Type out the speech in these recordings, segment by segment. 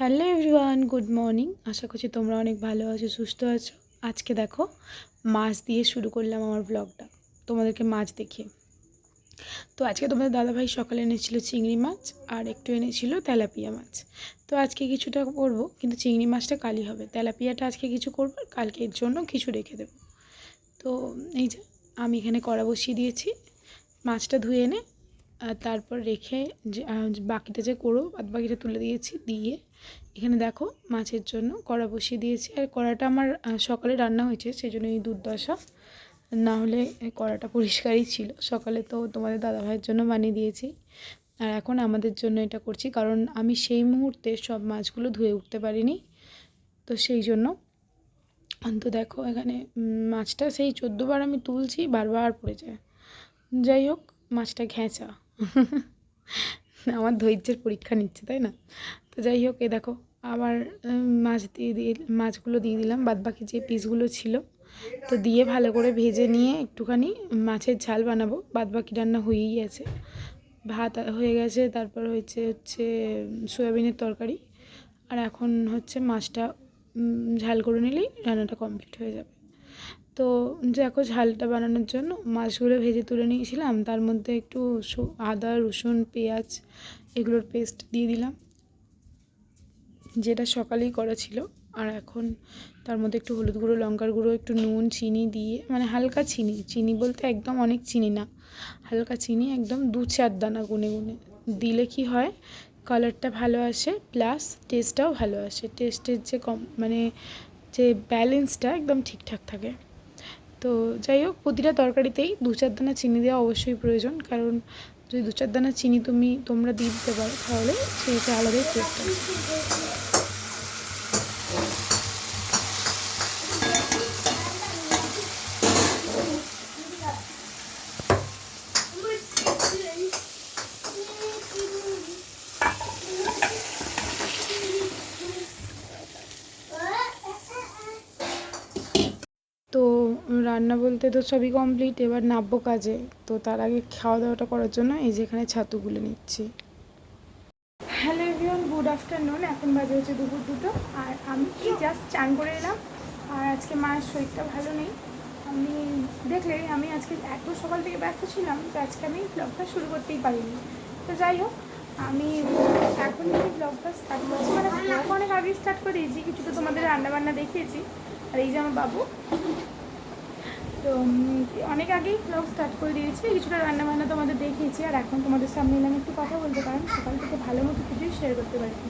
Hello everyone, good morning. আশা করছি তোমরা অনেক ভালো আছো, সুস্থ আছো। আজকে দেখো মাছ দিয়ে শুরু করলাম আমার ব্লগটা, তোমাদেরকে মাছ দেখিয়ে। তো আজকে তোমাদের দাদাভাই সকালে এনেছিল চিংড়ি মাছ আর একটু এনেছিল তেলাপিয়া মাছ। তো আজকে কিছুটা করবো, কিন্তু চিংড়ি মাছটা কালই হবে, তেলাপিয়াটা আজকে কিছু করবো, কালকের জন্য কিছু রেখে দেবো। তো এই যে আমি এখানে কড়া বসিয়ে দিয়েছি, মাছটা ধুয়ে এনে আর তারপর রেখে যে বাকিটা যে করো বাদ বাকিটা তুলে দিয়েছি। দিয়ে এখানে দেখো মাছের জন্য কড়া বসিয়ে দিয়েছি। আর কড়াটা আমার সকালে রান্না হয়েছে, সেই জন্য এই দুর্দশা, না হলে কড়াটা পরিষ্কারই ছিল। সকালে তো তোমাদের দাদাভাইয়ের জন্য বানিয়ে দিয়েছি, আর এখন আমাদের জন্য এটা করছি, কারণ আমি সেই মুহূর্তে সব মাছগুলো ধুয়ে উঠতে পারিনি। তো সেই জন্য তো দেখো এখানে মাছটা সেই 14 বার আমি তুলছি, বারবার পড়ে যায়। যাই হোক, মাছটা ঘেঁচা আমার ধৈর্যের পরীক্ষা নিচ্ছে, তাই না? তো যাই হোক, এ দেখো আবার মাছগুলো দিয়ে দিলাম, বাদবাকি যে পিসগুলো ছিল তো দিয়ে ভালো করে ভেজে নিয়ে একটুখানি মাছের ঝাল বানাবো। বাদবাকি রান্না হয়েই গেছে, ভাত হয়ে গেছে, তারপর হচ্ছে সয়াবিনের তরকারি, আর এখন হচ্ছে মাছটা ঝাল করে নিলেই রান্নাটা কমপ্লিট হয়ে যাবে। তো দেখো ঝালটা বানানোর জন্য মাছগুলো ভেজে তুলে নিয়েছিলাম, তার মধ্যে একটু আদা রসুন পেঁয়াজ এগুলোর পেস্ট দিয়ে দিলাম, যেটা সকালেই করা ছিল। আর এখন তার মধ্যে একটু হলুদ গুঁড়ো, লঙ্কার গুঁড়ো, একটু নুন, চিনি দিয়ে, মানে হালকা চিনি বলতে একদম অনেক চিনি না, হালকা চিনি, একদম 2-4 দানা গুনে গুনে দিলে কি হয়, কালারটা ভালো আসে, প্লাস টেস্টটাও ভালো আসে। টেস্টের যে মানে যে ব্যালেন্সটা একদম ঠিকঠাক থাকে। তো যাই হোক, প্রতিটা তরকারিতেই 2-4 দানা চিনি দেওয়া অবশ্যই প্রয়োজন, কারণ যদি 2-4 দানা চিনি তোমরা দিয়ে দিতে পারো, তাহলে সেটা আলাদাই টেস্ট আসে। তো রান্না বলতে তো সবই কমপ্লিট, এবার নামবো কাজে। তো তার আগে খাওয়া দাওয়াটা করার জন্য এই যে এখানে ছাতু গুলে নিচ্ছি। Hello everyone, good afternoon. এখন বাজে হচ্ছে দুপুর 2টো, আর আমি জাস্ট চান করে এলাম। আর আজকে মায়ের শরীরটা ভালো নেই, আমি আমি আজকে এত সকাল থেকে ব্যস্ত ছিলাম যে আজকে আমি ব্লগটা শুরু করতেই পারিনি। তো যাই হোক, আমি এখন থেকে ব্লগটা স্টার্ট করছি, মানে ব্লগ অনেক আগেই স্টার্ট করে দিয়েছি, কিছুটা তোমাদের রান্নাবান্না দেখিয়েছি। আর এই যে আমার বাবু, তো অনেক আগেই ব্লগ স্টার্ট করে দিয়েছি, কিছুটা রান্নাবান্না তোমাদের দেখিয়েছি। আর এখন তোমাদের সামনে এলাম একটু কথা বলতে, কারণ সকাল থেকে ভালো মতো কিছুই শেয়ার করতে পারিনি।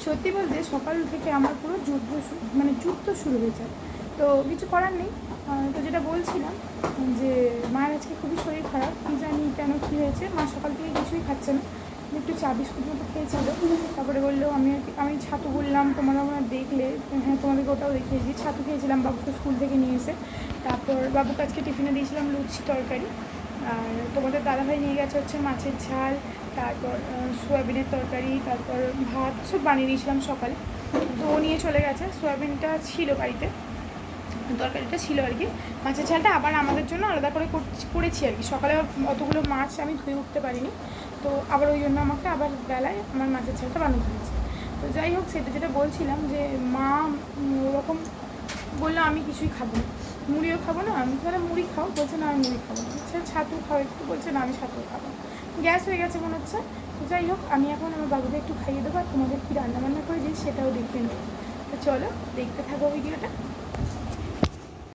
সত্যি বলতে সকাল থেকে আমার পুরো যুদ্ধ শুরু হয়ে যায়, তো কিছু করার নেই। তো যেটা বলছিলাম যে মায়ের আজকে খুবই শরীর খারাপ, কী জানি কেন কী হয়েছে, মা সকাল থেকে কিছুই খাচ্ছে না, একটু চা বিস্কুট মতো খেয়েছিল। তারপরে বললো আমি ছাতু বললাম, তোমরা দেখলে, হ্যাঁ তোমাদেরকে ওটাও দেখিয়েছি, ছাতু খেয়েছিলাম বাবুকে স্কুল থেকে নিয়ে এসে। তারপর বাবুকে আজকে টিফিনে দিয়েছিলাম লুচি তরকারি, আর তোমাদের দাদাভাই নিয়ে গেছে হচ্ছে মাছের ঝাল, তারপর সয়াবিনের তরকারি, তারপর ভাত, সব বানিয়ে দিয়েছিলাম সকালে। তো ও নিয়ে চলে গেছে, সয়াবিনটা ছিল বাড়িতে, তরকারিটা ছিল আর কি, মাছের ঝালটা আবার আমাদের জন্য আলাদা করে করেছি আর কি। সকালে অতগুলো মাছ আমি ধুয়ে উঠতে পারিনি, তো আবার ওই জন্য আমাকে আবার বেলায় আমার মাছের ঝালটা বানাতে হয়েছে। তো যাই হোক, সেটা যেটা বলছিলাম যে মা ওরকম বললো আমি কিছুই খাবো না, মুড়িও খাবো না। আমি তাহলে মুড়ি খাও, বলছে না আমি মুড়ি খাবো না। আচ্ছা ছাতু খাও একটু, বলছে না আমি ছাতু খাবো না, গ্যাস হয়ে গেছে মনে হচ্ছে। তো যাই হোক, আমি এখন আমার বাবুকে একটু খাইয়ে দেবো, আর তোমাদের কী রান্নাবান্না করে দিই সেটাও দেখিয়ে নেবো। তো চলো দেখতে থাকো ভিডিওটা।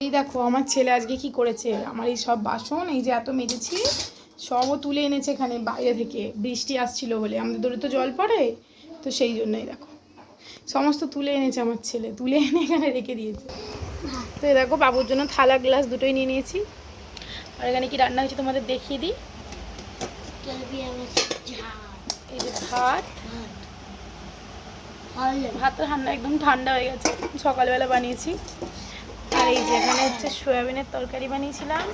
এই দেখো আমার ছেলে আজকে কি করেছে, আমার এই সব বাসন এই যে এত মেজেছি সবও তুলে এনেছে এখানে বাইরে থেকে, বৃষ্টি আসছিল বলে, আমাদের দূরে তো জল পড়ে, তো সেই জন্যই দেখো সমস্ত তুলে এনেছে আমার ছেলে, তুলে এনে এখানে রেখে দিয়েছে। তো এই দেখো বাবুর জন্য থালা গ্লাস দুটোই নিয়ে নিয়েছি। আর এখানে কি রান্না হয়েছে তোমাদের দেখিয়ে দিই। এই যে ভাত ঠান্ডা, একদম ঠান্ডা হয়ে গেছে, সকালবেলা বানিয়েছি। আর এই যে এখানে হচ্ছে সয়াবিনের তরকারি বানিয়েছিলাম,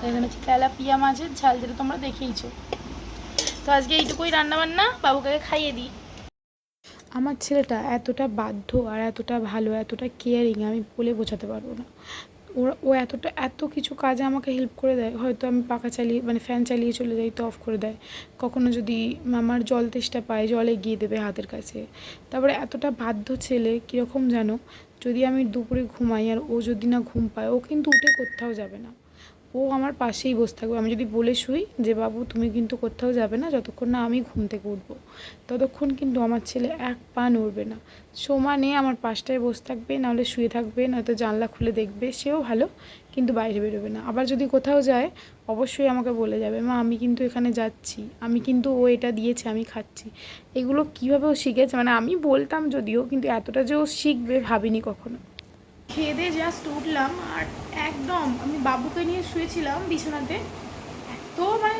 এখানে হচ্ছে তেলাপিয়া মাছের ঝাল, যেটা তোমরা দেখেইছো। তো আজকে এইটুকুই রান্নাবান্না, বাবুকে খাইয়ে দিই। আমার ছেলেটা এতটা বাধ্য আর এতটা ভালো, এতটা কেয়ারিং, আমি বলে বোঝাতে পারবো না। ও এত কিছু কাজে আমাকে হেল্প করে দেয়। হয়তো আমি পাখা চালিয়ে মানে ফ্যান চালিয়ে চলে যাই তো অফ করে দেয়। কখনো যদি আমার জল তেষ্টা পায় জল এগিয়ে দেবে হাতের কাছে। তারপরে এতটা বাধ্য ছেলে কীরকম জানো, যদি আমি দুপুরে ঘুমাই আর ও যদি না ঘুম পায় ও কিন্তু উঠে কোথাও যাবে না, ও আমার পাশেই বসে থাকবে। আমি যদি বলে শুই যে বাবু তুমি কিন্তু কোথাও যাবে না যতক্ষণ না আমি ঘুম থেকে উঠবো, ততক্ষণ কিন্তু আমার ছেলে এক পা নড়বে না, সমানে আমার পাশটায় বসে থাকবে, নাহলে শুয়ে থাকবে, নয়তো জানলা খুলে দেখবে, সেও ভালো, কিন্তু বাইরে বেরোবে না। আবার যদি কোথাও যায় অবশ্যই আমাকে বলে যাবে মা আমি কিন্তু এখানে যাচ্ছি, আমি কিন্তু ও এটা দিয়েছে আমি খাচ্ছি। এগুলো কীভাবে ও শিখেছে, মানে আমি বলতাম যদিও, কিন্তু এতটা যে ও শিখবে ভাবিনি কখনো। খেয়ে দিয়ে জাস্ট উঠলাম আর একদম আমি বাবুকে নিয়ে শুয়েছিলাম বিছানাতে, এত মানে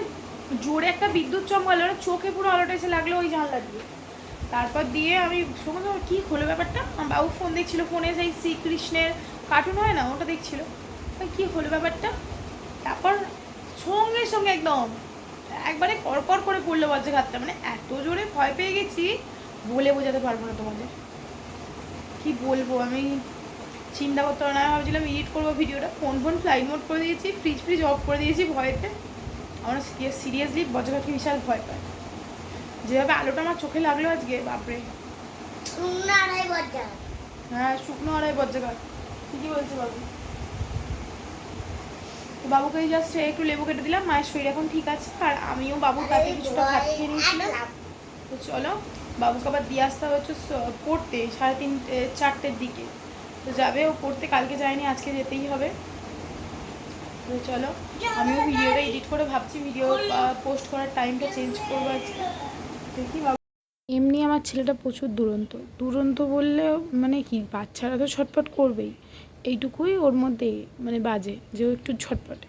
জোরে একটা বিদ্যুৎ চমকালো, চোখে পুরো আলোটা এসে লাগলো ওই জানলা দিয়ে। তারপর দিয়ে আমি সঙ্গে কী হলো ব্যাপারটা, আমার বাবু ফোন দেখছিল, ফোনে সেই শ্রীকৃষ্ণের কার্টুন হয় না ওটা দেখছিল, কী হলো ব্যাপারটা। তারপর সঙ্গে সঙ্গে একদম একবারে কড়কড় করে পড়লো বজ্রাঘাতটা, মানে এত জোরে ভয় পেয়ে গেছি বলে বোঝাতে পারবো না তোমাদের, কি বলবো। আমি চিন্তা করতে পারো না, আমি ভাবছিলাম এডিট করবো ভিডিওটা, ফোন ফ্লাইট মোড করে দিয়েছি, ফ্রিজ অফ করে দিয়েছি ভয়েতে। আমরা সিরিয়াসলি বজ্রঘাতকে বিশাল ভয় পাই, যেভাবে আলোটা আমার চোখে লাগলো আজকে বাপরে। হ্যাঁ শুকনো আড়াই বজ্রঘাত, ঠিকই বলছে বাবু। তো বাবুকে জাস্ট একটু লেবু কেটে দিলাম, মায়ের শরীর এখন ঠিক আছে, আর আমিও বাবুর কাছে কিছুটা ভাত খেয়ে নিয়েছিলাম। তো চলো বাবুকে আবার দিয়ে আসতে হচ্ছে পড়তে 3:30 4টের দিকে, তো যাবে ও পড়তে, কালকে যায়নি আজকে যেতেই হবে। তো চলো আমিও ভিডিওটা এডিট করে ভাবছি ভিডিও পোস্ট করার টাইমটা চেঞ্জ করবো আজকে, দেখি বাবু। এমনি আমার ছেলেটা প্রচুর দুরন্ত বললে মানে কি, বাচ্চারা তো ছটফট করবেই, এইটুকুই ওর মধ্যে মানে বাজে যে ও একটু ছটপটে।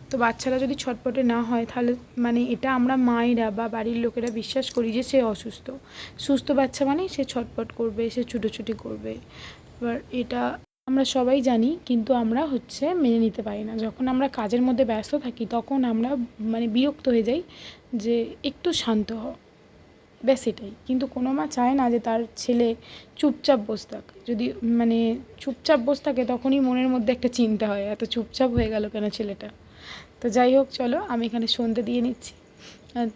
তো বাচ্চারা যদি ছটপটে না হয় তাহলে মানে এটা আমরা মায়েরা বা বাড়ির লোকেরা বিশ্বাস করি যে সে অসুস্থ। সুস্থ বাচ্চা মানে সে ছটপট করবে, সে ছুটোছুটি করবে। এবার এটা আমরা সবাই জানি, কিন্তু আমরা মেনে নিতে পারি না। যখন আমরা কাজের মধ্যে ব্যস্ত থাকি তখন আমরা মানে বিরক্ত হয়ে যাই যে একটু শান্ত হ, ব্যাস এটাই। কিন্তু কোনো মা চায় না যে তার ছেলে চুপচাপ বসে থাক, যদি মানে চুপচাপ বসে থাকে তখনই মনের মধ্যে একটা চিন্তা হয় এত চুপচাপ হয়ে গেল কেন ছেলেটা। তো যাই হোক চলো আমি এখানে সন্ধে দিয়ে নিচ্ছি।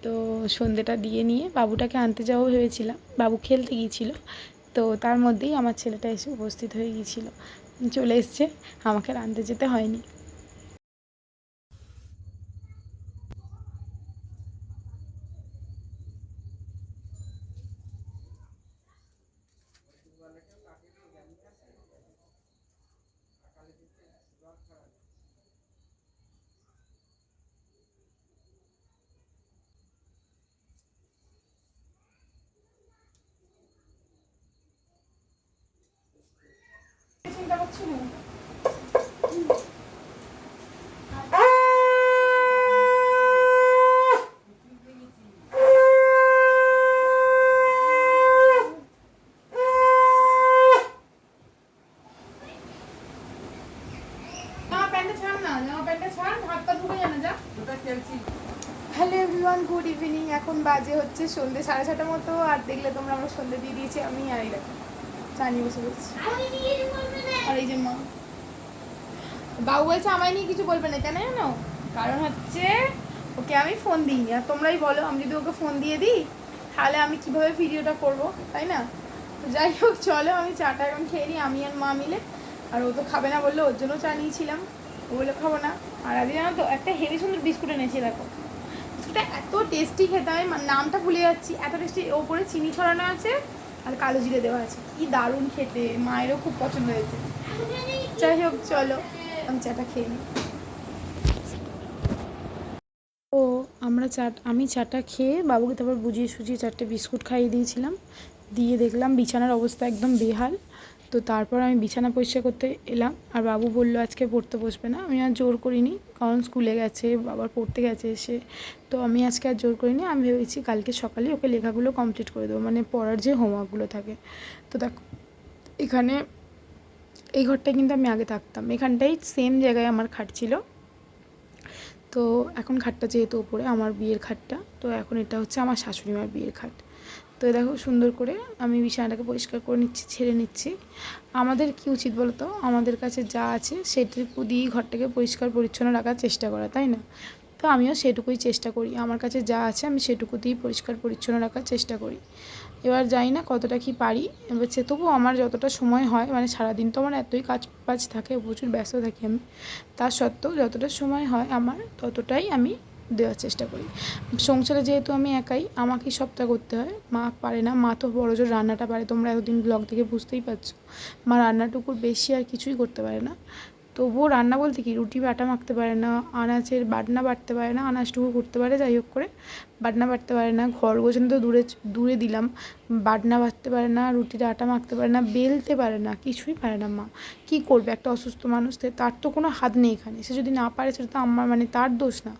তো সন্ধেটা দিয়ে নিয়ে বাবুটাকে আনতে যাবো ভেবেছিলাম, বাবু খেলতে গিয়েছিলো, তো তার মধ্যেই আমার ছেলেটা এসে উপস্থিত হয়ে গিয়েছিলো, চলে এসছে, আমাকে আনতে যেতে হয়নি। চিন্তা করছি না। Hello everyone, good evening. এখন বাজে হচ্ছে সন্ধ্যে 6:30 মতো, আর দেখলে তোমরা আমরা সন্ধ্যে দিয়ে দিয়েছি আমি, আর এই দেখো চা নিয়ে বসে বলছি। আর এই যে মা, বাবু বলছে আমায় নিয়ে কিছু বলবে না, কেন জানো? কারণ ওকে আমি ফোন দিইনি, আর তোমরাই বলো আমি যদি ওকে ফোন দিয়ে দিই তাহলে আমি কিভাবে ভিডিওটা করব, তাই না? তো যাই হোক চলো আমি চাটা এখন খেয়ে নিই আমি আর মা মিলে। আর ও তো খাবে না বললো, ওর জন্য চা নিয়েছিলাম, ও বলে খাবো না। আর আজকে জানো তো একটা হেভি সুন্দর বিস্কুট এনেছি, দেখো বিস্কুটটা এত টেস্টি খেতে, আমি নামটা ভুলে যাচ্ছি, এত টেস্টি। ওপরে চিনি ছড়ানো আছে আর কালো জিরে দেওয়া আছে, কি দারুণ খেতে, মায়েরও খুব পছন্দ হয়েছে। যাই হোক চলো আমি চাটা খেয়ে নিই। ও আমি চাটা খেয়ে বাবুকে তারপর বুঝিয়ে সুঝিয়ে 4টে বিস্কুট খাইয়ে দিয়েছিলাম, দিয়ে দেখলাম বিছানার অবস্থা একদম বেহাল। তো তারপর আমি বিছানা পরিষ্কার করতে এলাম, আর বাবু বলল আজকে পড়তে বসবে না, আমি আর জোর করিনি, কারণ স্কুলে গেছে আবার পড়তে গেছে এসে, তো আমি আজকে আর জোর করিনি। আমি ভেবেছি কালকে সকালে ওকে লেখাগুলো কমপ্লিট করে দেবো, মানে পড়ার যে হোমওয়ার্কগুলো থাকে। তো দেখো এখানে এই ঘরটায় কিন্তু আমি আগে থাকতাম, এখানটাই সেম জায়গায় আমার খাট ছিল। তো এখন খাটটা যেহেতু ওপরে আমার বিয়ের খাটটা, তো এখন এটা হচ্ছে আমার শাশুড়ি মার বিয়ের খাট। তো দেখো সুন্দর করে আমি বিছানাটাকে পরিষ্কার করে নিচ্ছি, ছেড়ে নিচ্ছি। আমাদের কী উচিত বলো তো, আমাদের কাছে যা আছে সেটুকু দিয়েই ঘরটাকে পরিষ্কার পরিচ্ছন্ন রাখার চেষ্টা করা, তাই না? তো আমিও সেটুকুই চেষ্টা করি, আমার কাছে যা আছে আমি সেটুকু দিয়েই পরিষ্কার পরিচ্ছন্ন রাখার চেষ্টা করি। এবার জানি না কতটা কি পারি, এবার সে তবুও আমার যতটা সময় হয়, মানে সারাদিন তো আমার এতই কাজ বাজ থাকে, প্রচুর ব্যস্ত থাকি আমি, তার সত্ত্বেও যতটা সময় হয় আমার ততটাই আমি দেওয়ার চেষ্টা করি। সংসারে যেহেতু আমি একাই, আমাকেই সবটা করতে হয়, মা পারে না। মা তো বড়জোর রান্নাটা পারে, তোমরা এতদিন ব্লগ থেকে বুঝতেই পারছো, মা রান্নাটুকুর বেশি আর কিছুই করতে পারে না। তবুও রান্না বলতে কি, রুটি আটা মাখতে পারে না, আনাজের বাটনা বাটতে পারে না, আনাজটুকু করতে পারে যাই হোক করে, বাটনা বাটতে পারে না, ঘর গোছানো তো দূরে দিলাম, বাটনা বাটতে পারে না, রুটির আটা মাখতে পারে না, বেলতে পারে না, কিছুই পারে না মা। কী করবে একটা অসুস্থ মানুষ, তার তো কোনো হাত নেই এখানে, সে যদি না পারে সেটা তো আমার মানে তার দোষ না,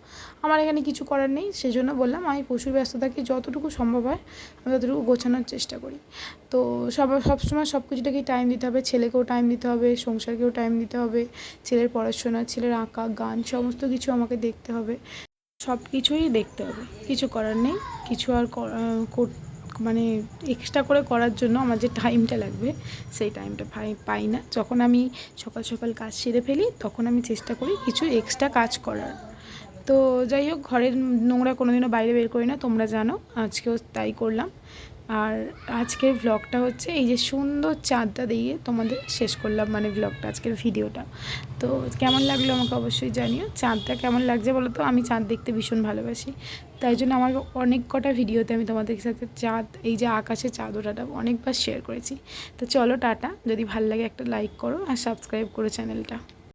আমার এখানে কিছু করার নেই। সেজন্য বললাম আমি প্রচুর ব্যস্ত থাকি, যতটুকু সম্ভব হয় আমি ততটুকু গোছানোর চেষ্টা করি। তো সবসময় সব কিছুটাকেই টাইম দিতে হবে, ছেলেকেও টাইম দিতে হবে, সংসারকেও টাইম দিতে হবে, ছেলের পড়াশোনা, ছেলের আঁকা, গান সমস্ত কিছু আমাকে দেখতে হবে, সব কিছুই দেখতে হবে, কিছু করার নেই। কিছু আর মানে এক্সট্রা করে করার জন্য আমার যে টাইমটা লাগবে সেই টাইমটা পাই না। যখন আমি সকাল সকাল কাজ সেরে ফেলি তখন আমি চেষ্টা করি কিছু এক্সট্রা কাজ করার। তো যাই হোক, ঘরের নোংরা কোনোদিনও বাইরে বের করি না, তোমরা জানো, আজকেও তাই করলাম। আর আজকের ভ্লগটা হচ্ছে এই যে সুন্দর চাঁদটা দিয়ে তোমাদের শেষ করলাম, মানে ভ্লগটা, আজকের ভিডিওটা। তো কেমন লাগলো আমাকে অবশ্যই জানিও। চাঁদটা কেমন লাগছে বলো তো, আমি চাঁদ দেখতে ভীষণ ভালোবাসি, তাই জন্য আমার অনেক কটা ভিডিওতে আমি তোমাদের সাথে চাঁদ, এই যে আকাশে চাঁদ ওঠাটা অনেকবার শেয়ার করেছি। তো চলো টাটা, যদি ভালো লাগে একটা লাইক করো আর সাবস্ক্রাইব করো চ্যানেলটা।